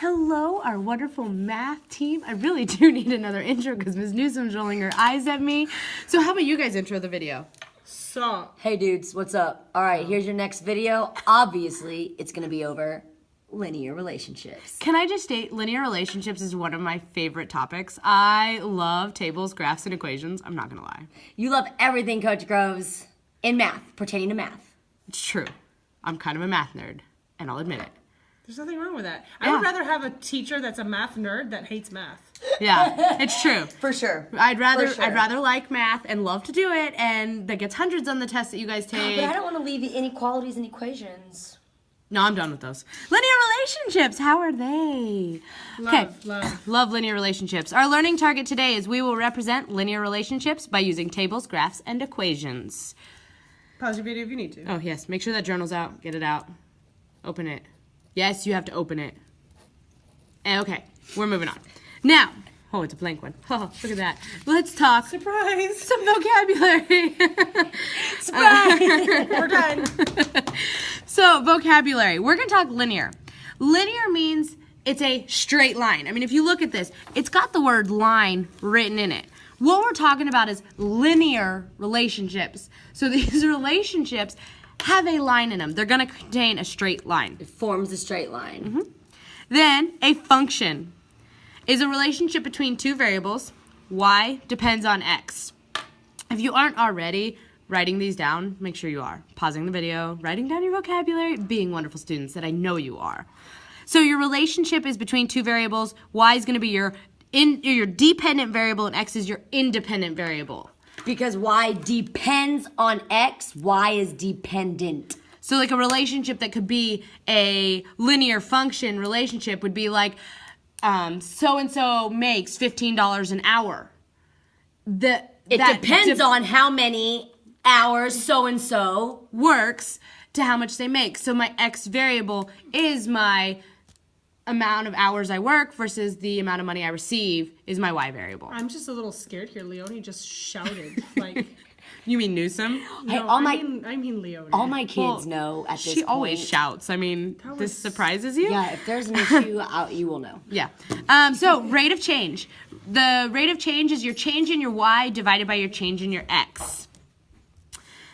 Hello, our wonderful math team. I really do need another intro because Ms. Newsom's rolling her eyes at me. So how about you guys intro the video? Hey dudes, what's up? All right, here's your next video. Obviously, it's gonna be over linear relationships. Can I just state, linear relationships is one of my favorite topics. I love tables, graphs, and equations. I'm not gonna lie. You love everything, Coach Groves, in math, pertaining to math. It's true. I'm kind of a math nerd, and I'll admit it. There's nothing wrong with that. I would rather have a teacher that's a math nerd that hates math. Yeah, it's true. For sure. I'd rather like math and love to do it, and that gets hundreds on the test that you guys take. But I don't want to leave inequalities and equations. No, I'm done with those. Linear relationships, how are they? Love linear relationships. Our learning target today is we will represent linear relationships by using tables, graphs, and equations. Pause your video if you need to. Oh, yes. Make sure that journal's out. Get it out. Open it. Yes, you have to open it. Okay, we're moving on. Now, oh, it's a blank one. Oh, look at that. Let's talk Surprise! some vocabulary. Surprise! We're done. So, vocabulary. We're going to talk linear. Linear means it's a straight line. I mean, if you look at this, it's got the word line written in it. What we're talking about is linear relationships. So these relationships have a line in them. They're going to contain a straight line. It forms a straight line. Mm-hmm. Then, a function is a relationship between two variables. Y depends on X. If you aren't already writing these down, make sure you are. Pausing the video, writing down your vocabulary, being wonderful students that I know you are. So your relationship is between two variables. Y is going to be your dependent variable and X is your independent variable. Because Y depends on X, Y is dependent. So like a relationship that could be a linear function relationship would be like so-and-so makes $15 an hour. It depends on how many hours so-and-so works to how much they make. So my X variable is my amount of hours I work versus the amount of money I receive is my Y variable. I'm just a little scared here. Leonie just shouted. Like, You mean Newsom? no, I mean Leonie. All my kids know at this point. She always shouts. I mean, this surprises you? Yeah, if there's an issue, you will know. Yeah. So rate of change. The rate of change is your change in your Y divided by your change in your X.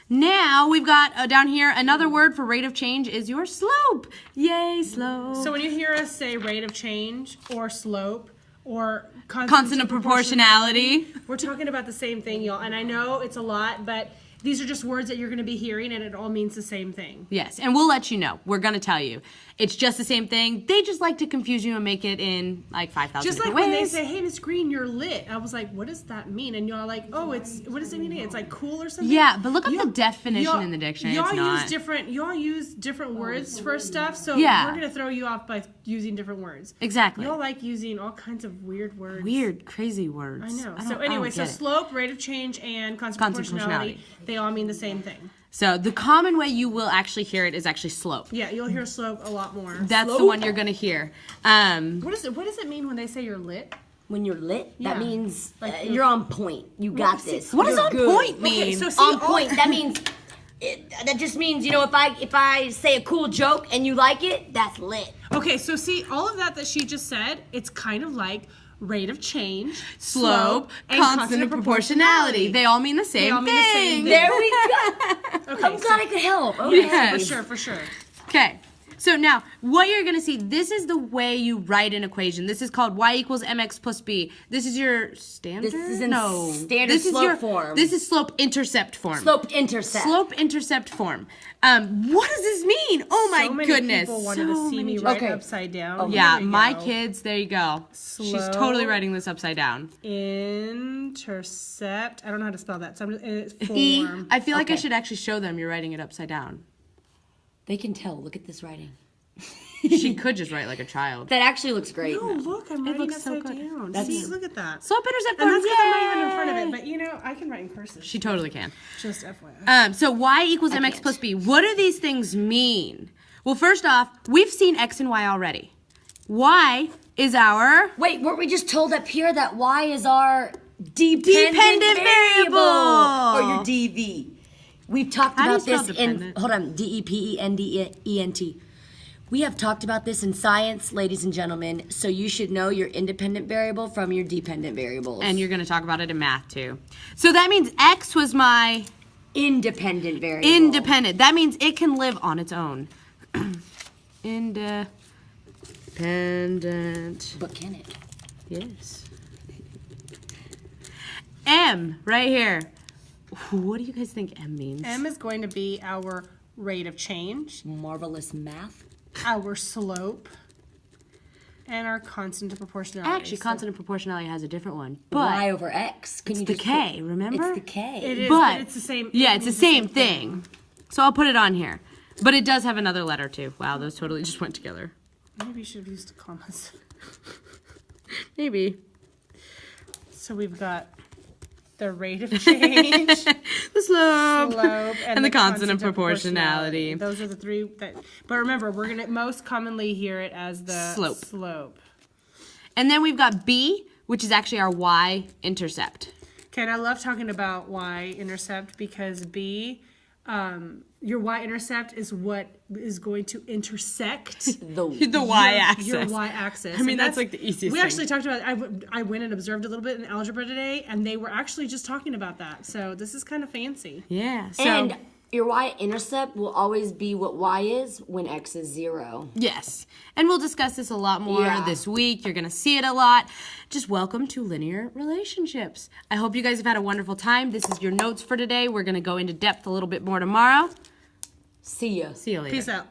Now we've got down here another word for rate of change is your slope. Yay, slope. So when you hear us say rate of change or slope or Constant of proportionality. we're talking about the same thing, y'all. And I know it's a lot, but these are just words that you're going to be hearing, and it all means the same thing. Yes, and we'll let you know. We're going to tell you. It's just the same thing. They just like to confuse you and make it in like 5,000 Just like different when ways. they say, "Hey, Miss Green, you're lit." I was like, "What does that mean?" And y'all like, "Oh, what does it mean? It's like cool or something." Yeah, but look up the definition in the dictionary. It's not. Y'all use different words for stuff, so Yeah. we're gonna throw you off by using different words. Exactly. Y'all like using all kinds of weird words. Weird, crazy words. I know. I So don't anyway, so get it. slope, rate of change, and constant proportionality, they all mean the same thing. So the common way you will actually hear it is actually slope. Yeah, you'll hear slope a lot more. That's slope? the one you're going to hear. What does it mean when they say you're lit? When you're lit, Yeah. that means Like you're on point. You got this. What does You're on good. point mean? Okay, so see, On point. That means that just means if I say a cool joke and you like it, that's lit. Okay, so see, all of that she just said, it's kind of like rate of change, Slope, constant of proportionality. They all mean the same all thing. mean the same thing. There we go. Okay, I'm glad I could help. Okay. Yes. for sure. Okay. So now, what you're going to see, this is the way you write an equation. This is called y equals mx plus b. This is your standard? This is in no. standard This is slope form. This is slope-intercept form. Slope-intercept. Slope-intercept form. What does this mean? Oh my So many goodness. people wanted to see me write upside down. Oh, Yeah, Here we my go. kids, there you go. She's Slope. totally writing this upside down. Intercept. I don't know how to spell that. So I'm just form. E. I feel like I Okay. should actually show them you're writing it upside down. They can tell. Look at this writing. She could just write like a child. That actually looks great. Oh, look, I'm writing looks so upside good. down. See, look at that. Slope-intercept And form, that's because I'm not even in yay! front of it. But, you know, I can write in cursive. She totally can. Just FYI. So y equals mx can't. plus b. What do these things mean? Well, first off, we've seen x and y already. Y is our Wait, weren't we just told up here that Y is our dependent variable. Or your DV? We've talked How do you about spell this in, dependent? hold on, DEPENDENT. We have talked about this in science, ladies and gentlemen, so you should know your independent variable from your dependent variables. And you're going to talk about it in math too. So that means x was my independent variable. independent. That means it can live on its own. Independent. But can it? Yes. M, right here. What do you guys think M means? M is going to be our rate of change, Marvelous math. our slope, and our constant of proportionality. Actually, So constant of proportionality has a different one. Y But over X. Can you the just K, remember? It's the K. it is, but it's the same. Yeah, it it's the means same thing. So I'll put it on here. But it does have another letter too. Wow, those totally just went together. Maybe you should have used commas. Maybe. So we've got the rate of change, The slope. slope, And the constant of proportionality. Those are the three that. But remember, we're gonna most commonly hear it as the Slope. Slope. And then we've got B, which is actually our y-intercept. Okay, and I love talking about y-intercept because B, your y-intercept is what is going to intersect The y-axis. your y-axis. I mean, And that's like the easiest We thing. actually talked about. I went and observed a little bit in algebra today, and they were actually just talking about that. So this is kind of fancy. Yeah. So, And your y-intercept will always be what y is when x is 0. yes. And we'll discuss this a lot more Yeah. this week. You're going to see it a lot. Just welcome to Linear Relationships. I hope you guys have had a wonderful time. This is your notes for today. We're going to go into depth a little bit more tomorrow. See ya. See you later. Peace out.